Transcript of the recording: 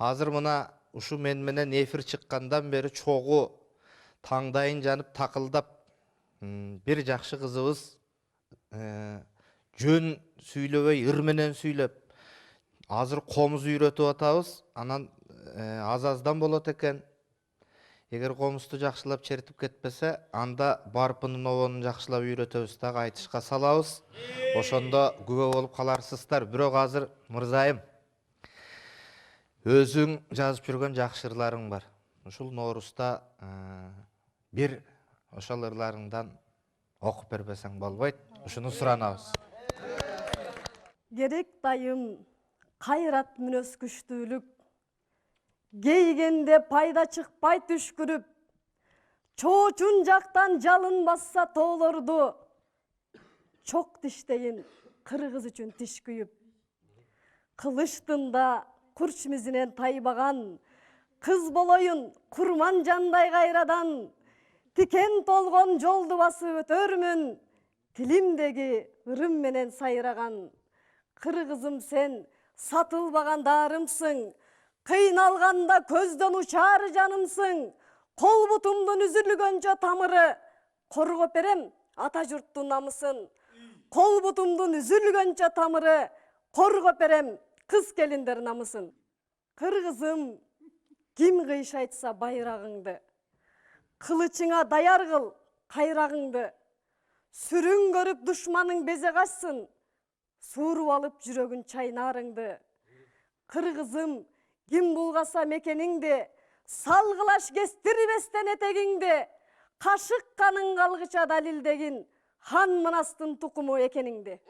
Азыр мына ушу мен менен эфир чыккандан бери чогуу таңдайын жанып такылдап бир жакшы кызыбыз жөн сүйлөбөй ыр менен сүйлөп азыр комуз үйрөтүп атабыз. Анан аз-аздан болот экен. Эгер комузду жакшылап чертип кетпесе, анда барпынын обонун жакшылап үйрөтөбүз дагы айтышка салабыз. Ошондо күбө болуп каларсыздар. Бирок азыр мырзайым, өзүң жазып жүргөн жакшы ырларың бар. Ушул Ноорузда бир ошол ырларыңдан окуп бербесең болбойт. Ушуну суранабыз. Керек дайым кайрат мүнөз күчтүүлүк, кейгенде пайда чыкпай түшкүрүп, чоочун жактан жалын басса тоолорду, чок диштейин кыргыз үчүн тиш күйүп. Кылычтында курч мизинен тайбаган, кыз болоюн курман жандай кайрадан, тикен толгон жолду басып өтөрмүн, тилимдеги ырым менен сайраган. Кыргызым сен сатылбаган дарымсың, кыйналганда көздөн учар жанымсың, кол бутумдун үзүлгөнчө тамыры, коргоп берем ата журттун намысын. Кол бутумдун үзүлгөнчө тамыры, коргоп берем кыз келиндер намысын. Кыргызым, ким кыйшайтса байрагыңды, кылычыңа даяр кыл кайрагыңды. Сүрүн көрүп душманың безе качсын, сууруп алып жүрөгүн чайнарыңды. Кыргызым, ким булгаса мекениңди, салгылаш кестирбестен этегиңди, кашык каның калгыча далилдегин хан мынастын тукуму экениңди.